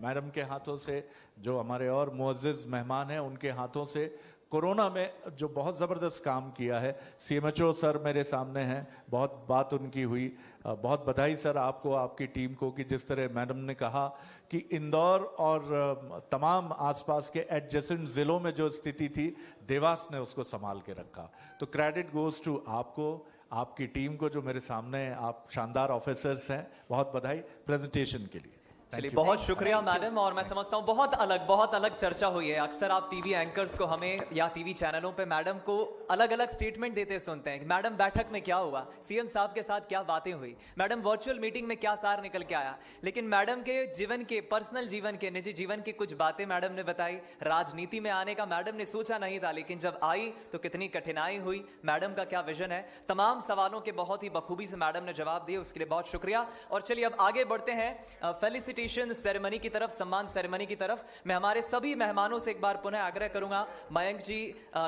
मैडम के हाथों से, जो हमारे और मुअज्जिज मेहमान हैं उनके हाथों से। कोरोना में जो बहुत ज़बरदस्त काम किया है, CMHO सर मेरे सामने हैं, बहुत बात उनकी हुई। बहुत बधाई सर आपको, आपकी टीम को, कि जिस तरह मैडम ने कहा कि इंदौर और तमाम आसपास के एडजेसेंट ज़िलों में जो स्थिति थी, देवास ने उसको संभाल के रखा। तो क्रेडिट गोज़ टू आपको, आपकी टीम को, जो मेरे सामने आप शानदार ऑफिसर्स हैं। बहुत बधाई प्रेजेंटेशन के लिए। चलिए बहुत शुक्रिया मैडम। और मैं समझता हूँ बहुत अलग चर्चा हुई है। अक्सर आप टीवी एंकर्स को हमें या टीवी चैनलों पे मैडम को अलग अलग स्टेटमेंट देते सुनते हैं कि मैडम बैठक में क्या हुआ, सीएम साहब के साथ क्या बातें हुई, मैडम वर्चुअल मीटिंग में क्या सार निकल के आया। लेकिन मैडम के जीवन के, पर्सनल जीवन के, निजी जीवन की कुछ बातें मैडम ने बताई। राजनीति में आने का मैडम ने सोचा नहीं था, लेकिन जब आई तो कितनी कठिनाई हुई, मैडम का क्या विजन है। तमाम सवालों के बहुत ही बखूबी से मैडम ने जवाब दिए, उसके लिए बहुत शुक्रिया। और चलिए अब आगे बढ़ते हैं फेलिसिटेशन सेरेमनी की तरफ, सम्मान सेरेमनी की तरफ। मैं हमारे सभी मेहमानों से एक बार पुनः आग्रह करूंगा, मयंक जी,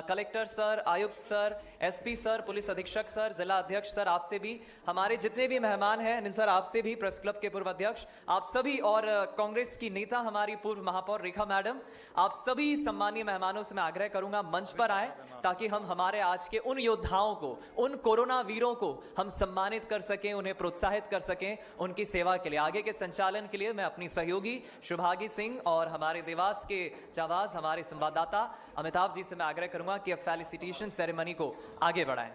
कलेक्टर सर, आयुक्त सर, SP सर, पुलिस अधीक्षक सर, जिला अध्यक्ष सर, आपसे भी, हमारे जितने भी मेहमान हैं अनिल सर, आपसे भी, प्रेस क्लब के पूर्व अध्यक्ष, आप सभी, और कांग्रेस की नेता हमारी पूर्व महापौर रेखा मैडम, आप सभी सम्मानीय मेहमानों से मैं आग्रह करूंगा मंच पर आए, ताकि हम हमारे आज के उन योद्धाओं को, उन कोरोना वीरों को हम सम्मानित कर सकें, उन्हें प्रोत्साहित कर सकें उनकी सेवा के लिए। आगे के संचालन के लिए मैं अपनी सहयोगी शुभागी सिंह और हमारे देवास के जाबाज हमारे संवाददाता अमिताभ जी से मैं आग्रह करूंगा कि अब फेलिसिटेशन सेरेमनी को आगे बढ़ाएं।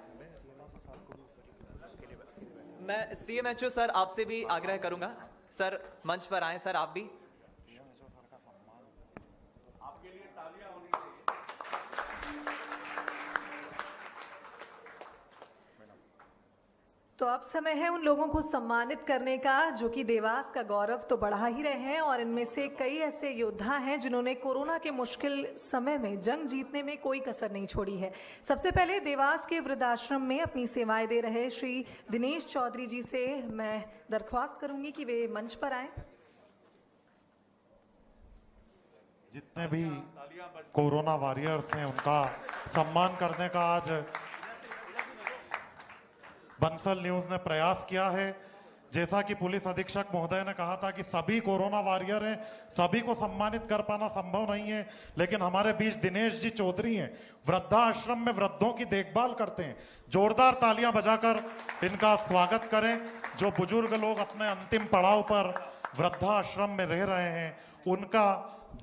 मैं CMHO सर आपसे भी आग्रह करूंगा, सर मंच पर आए सर, आप भी। तो अब समय है उन लोगों को सम्मानित करने का जो कि देवास का गौरव तो बढ़ा ही रहे हैं, और इनमें से कई ऐसे योद्धा हैं जिन्होंने कोरोना के मुश्किल समय में जंग जीतने में कोई कसर नहीं छोड़ी है। सबसे पहले देवास के वृद्धाश्रम में अपनी सेवाएं दे रहे श्री दिनेश चौधरी जी से मैं दरख्वास्त करूंगी कि वे मंच पर आए। जितने भी कोरोना वॉरियर्स हैं उनका सम्मान करने का आज बंसल न्यूज ने प्रयास किया है। जैसा कि पुलिस अधीक्षक महोदय ने कहा था कि सभी कोरोना वॉरियर हैं, सभी को सम्मानित कर पाना संभव नहीं है, लेकिन हमारे बीच दिनेश जी चौधरी हैं, वृद्धाश्रम में वृद्धों की देखभाल करते हैं। जोरदार तालियां बजाकर इनका स्वागत करें। जो बुजुर्ग लोग अपने अंतिम पड़ाव पर वृद्धाश्रम में रह रहे हैं, उनका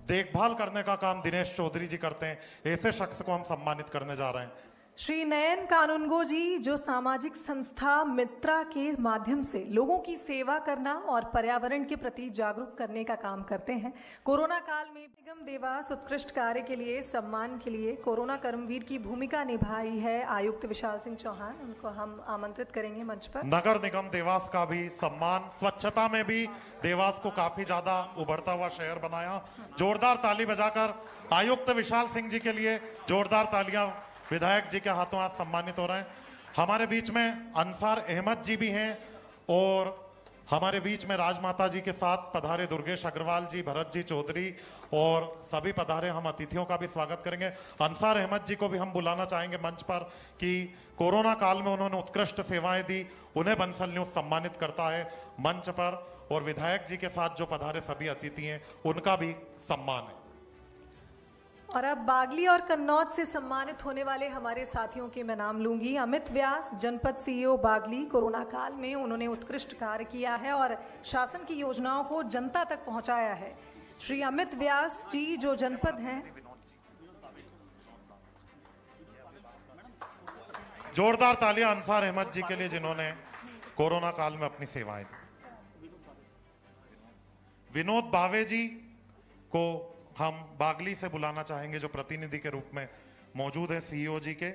देखभाल करने का काम दिनेश चौधरी जी करते हैं। ऐसे शख्स को हम सम्मानित करने जा रहे हैं। श्री नयन कानूनगो जी, जो सामाजिक संस्था मित्रा के माध्यम से लोगों की सेवा करना और पर्यावरण के प्रति जागरूक करने का काम करते हैं। कोरोना काल में निगम देवास उत्कृष्ट कार्य के लिए सम्मान के लिए कोरोना कर्मवीर की भूमिका निभाई है आयुक्त विशाल सिंह चौहान, उनको हम आमंत्रित करेंगे मंच पर। नगर निगम देवास का भी सम्मान, स्वच्छता में भी देवास को काफी ज्यादा उभरता हुआ शहर बनाया। जोरदार ताली बजाकर आयुक्त विशाल सिंह जी के लिए जोरदार तालियां विधायक जी के हाथों आज सम्मानित हो रहे हैं। हमारे बीच में अंसार अहमद जी भी हैं और हमारे बीच में राजमाता जी के साथ पधारे दुर्गेश अग्रवाल जी, भरत जी चौधरी और सभी पधारे हम अतिथियों का भी स्वागत करेंगे। अंसार अहमद जी को भी हम बुलाना चाहेंगे मंच पर कि कोरोना काल में उन्होंने उत्कृष्ट सेवाएं दी, उन्हें बंसल न्यूज सम्मानित करता है मंच पर। और विधायक जी के साथ जो पधारे सभी अतिथि हैं उनका भी सम्मान है। और अब बागली और कन्नौज से सम्मानित होने वाले हमारे साथियों के मैं नाम लूंगी। अमित व्यास, जनपद सीईओ बागली। कोरोना काल में उन्होंने उत्कृष्ट कार्य किया है और शासन की योजनाओं को जनता तक पहुंचाया है। श्री अमित व्यास जी जो जनपद हैं, जोरदार तालियां अंसार अहमद जी के लिए जिन्होंने कोरोना काल में अपनी सेवाएं दी। विनोद भावे जी को हम बागली से बुलाना चाहेंगे जो प्रतिनिधि के रूप में मौजूद है सीईओ जी के।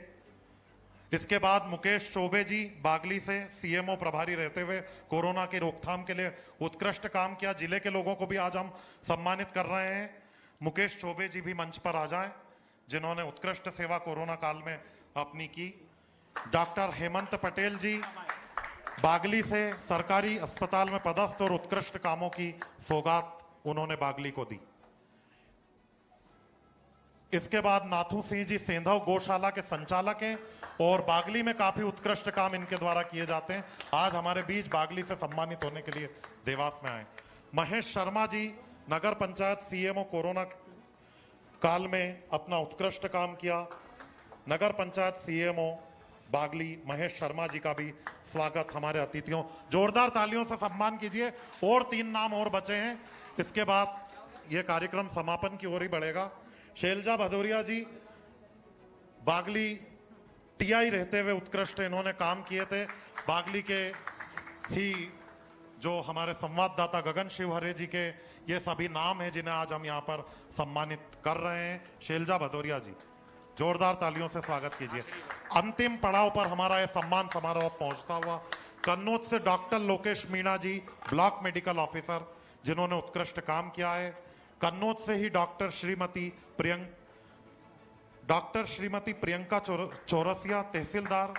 इसके बाद मुकेश चौबे जी बागली से सीएमओ प्रभारी रहते हुए कोरोना की रोकथाम के लिए उत्कृष्ट काम किया। जिले के लोगों को भी आज हम सम्मानित कर रहे हैं। मुकेश चौबे जी भी मंच पर आ जाएं जिन्होंने उत्कृष्ट सेवा कोरोना काल में अपनी की। डॉक्टर हेमंत पटेल जी बागली से सरकारी अस्पताल में पदस्थ और उत्कृष्ट कामों की सौगात उन्होंने बागली को दी। इसके बाद नाथू सिंह जी सेंधव गौशाला के संचालक हैं और बागली में काफी उत्कृष्ट काम इनके द्वारा किए जाते हैं। आज हमारे बीच बागली से सम्मानित होने के लिए देवास में आए। महेश शर्मा जी नगर पंचायत सीएमओ, कोरोना काल में अपना उत्कृष्ट काम किया। नगर पंचायत सीएमओ बागली महेश शर्मा जी का भी स्वागत हमारे अतिथियों। जोरदार तालियों से सम्मान कीजिए। और 3 नाम और बचे हैं। इसके बाद यह कार्यक्रम समापन की ओर ही बढ़ेगा। शैलजा भदौरिया जी बागली टीआई रहते हुए उत्कृष्ट इन्होंने काम किए थे। बागली के ही जो हमारे संवाददाता गगन शिवहरे जी के ये सभी नाम हैं जिन्हें आज हम यहाँ पर सम्मानित कर रहे हैं। शैलजा भदौरिया जी, जोरदार तालियों से स्वागत कीजिए। अंतिम पड़ाव पर हमारा यह सम्मान समारोह पहुंचता हुआ कन्नौज से डॉक्टर लोकेश मीणा जी, ब्लॉक मेडिकल ऑफिसर, जिन्होंने उत्कृष्ट काम किया है। कन्नौज से ही डॉक्टर श्रीमती प्रियंका चौरसिया, तहसीलदार,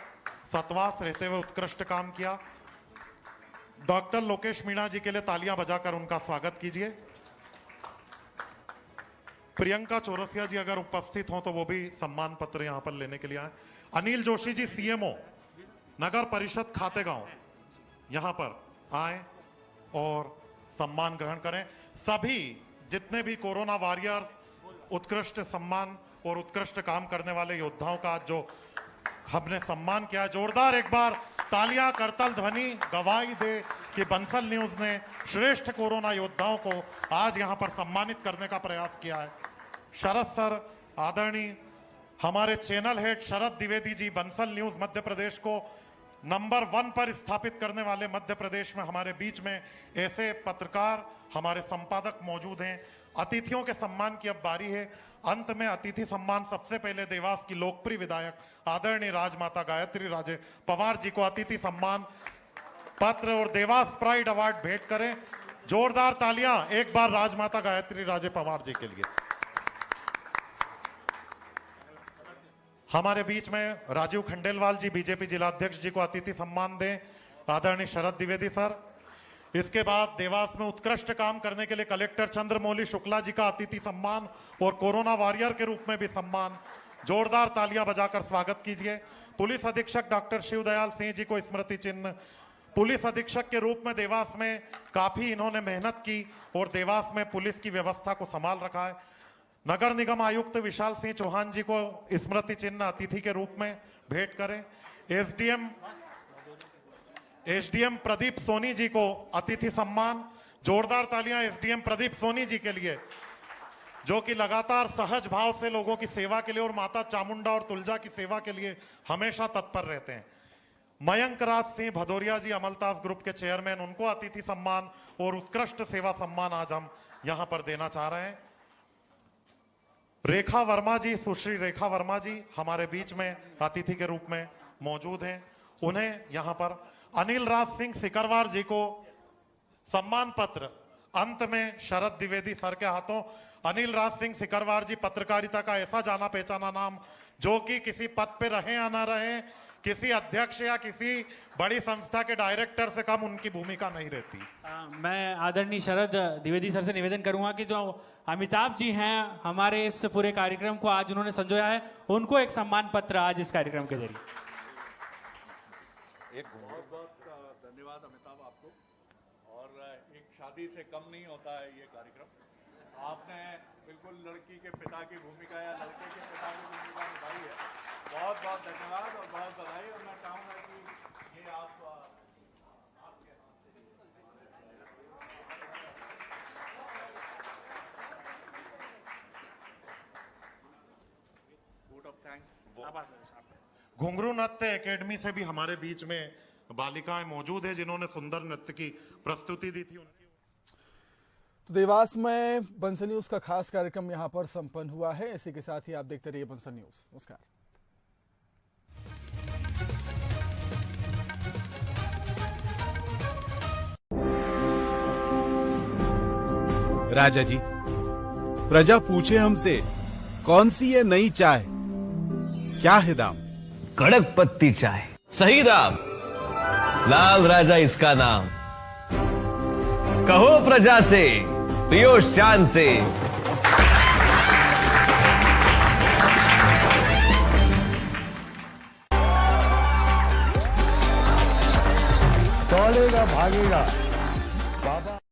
सतवास रहते हुए उत्कृष्ट काम किया। डॉक्टर लोकेश मीणा जी के लिए तालियां बजाकर उनका स्वागत कीजिए। प्रियंका चौरसिया जी अगर उपस्थित हो तो वो भी सम्मान पत्र यहां पर लेने के लिए आए। अनिल जोशी जी सीएमओ नगर परिषद खातेगांव, यहां पर आए और सम्मान ग्रहण करें। सभी जितने भी कोरोना वॉरियर, उत्कृष्ट सम्मान और उत्कृष्ट काम करने वाले योद्धाओं का जो हमने सम्मान किया, जोरदार एक बार तालियां, करतल ध्वनि गवाही दे कि बंसल न्यूज ने श्रेष्ठ कोरोना योद्धाओं को आज यहां पर सम्मानित करने का प्रयास किया है। शरद सर, आदरणीय हमारे चैनल हेड शरद द्विवेदी जी, बंसल न्यूज मध्य प्रदेश को नंबर 1 पर स्थापित करने वाले मध्य प्रदेश में हमारे बीच में ऐसे पत्रकार, हमारे संपादक मौजूद हैं। अतिथियों के सम्मान की अब बारी है। अंत में अतिथि सम्मान सबसे पहले देवास की लोकप्रिय विधायक आदरणीय राजमाता गायत्री राजे पवार जी को अतिथि सम्मान पत्र और देवास प्राइड अवार्ड भेंट करें। जोरदार तालियां एक बार राजमाता गायत्री राजे पवार जी के लिए। हमारे बीच में राजीव खंडेलवाल जी बीजेपी जिलाध्यक्ष जी को अतिथि सम्मान दें, आदरणीय शरद द्विवेदी सर। इसके बाद देवास में उत्कृष्ट काम करने के लिए कलेक्टर चंद्रमौली शुक्ला जी का अतिथि सम्मान और कोरोना वॉरियर के रूप में भी सम्मान। जोरदार तालियां बजाकर स्वागत कीजिए। पुलिस अधीक्षक डॉक्टर शिवदयाल सिंह जी को स्मृति चिन्ह। पुलिस अधीक्षक के रूप में देवास में काफी इन्होंने मेहनत की और देवास में पुलिस की व्यवस्था को संभाल रखा है। नगर निगम आयुक्त विशाल सिंह चौहान जी को स्मृति चिन्ह अतिथि के रूप में भेंट करें। एसडीएम प्रदीप सोनी जी को अतिथि सम्मान। जोरदार तालियां एसडीएम प्रदीप सोनी जी के लिए, जो कि लगातार सहज भाव से लोगों की सेवा के लिए और माता चामुंडा और तुलजा की सेवा के लिए हमेशा तत्पर रहते हैं। मयंक राज सिंह भदौरिया जी, अमलतास ग्रुप के चेयरमैन, उनको अतिथि सम्मान और उत्कृष्ट सेवा सम्मान आज हम यहां पर देना चाह रहे हैं। रेखा वर्मा जी, सुश्री रेखा वर्मा जी हमारे बीच में अतिथि के रूप में मौजूद हैं। उन्हें यहां पर अनिल राज सिंह सिकरवार जी को सम्मान पत्र अंत में शरद द्विवेदी सर के हाथों। अनिल राज सिंह सिकरवार जी पत्रकारिता का ऐसा जाना पहचाना नाम, जो कि किसी पद पे रहे या ना रहे, किसी अध्यक्ष या किसी बड़ी संस्था के डायरेक्टर से कम उनकी भूमिका नहीं रहती। मैं आदरणीय शरद द्विवेदी सर से निवेदन करूंगा कि जो अमिताभ जी हैं हमारे इस पूरे कार्यक्रम को आज उन्होंने संजोया है, उनको एक सम्मान पत्र आज इस कार्यक्रम के जरिए। बहुत बहुत धन्यवाद अमिताभ आपको। और एक शादी से कम नहीं होता है ये कार्यक्रम। आपने बिल्कुल लड़की के पिता की भूमिका या लड़के के पिता की भूमिका निभाई है। बहुत बहुत धन्यवाद और बहुत बधाई। और मैं चाहूंगा कि ये आप वोट ऑफ थैंक्स। घुंघरू नृत्य एकेडमी से भी हमारे बीच में बालिकाएं मौजूद है जिन्होंने सुंदर नृत्य की प्रस्तुति दी थी। तो देवास में बंसल न्यूज का खास कार्यक्रम यहां पर संपन्न हुआ है। इसी के साथ ही आप देखते रहिए बंसल न्यूज। नमस्कार। राजा जी, प्रजा पूछे हमसे कौन सी ये नई चाय, क्या है दाम? कड़क पत्ती चाय, सही दाम। लाल राजा इसका नाम, कहो प्रजा से, पियो शान से। दौड़ेगा भागेगा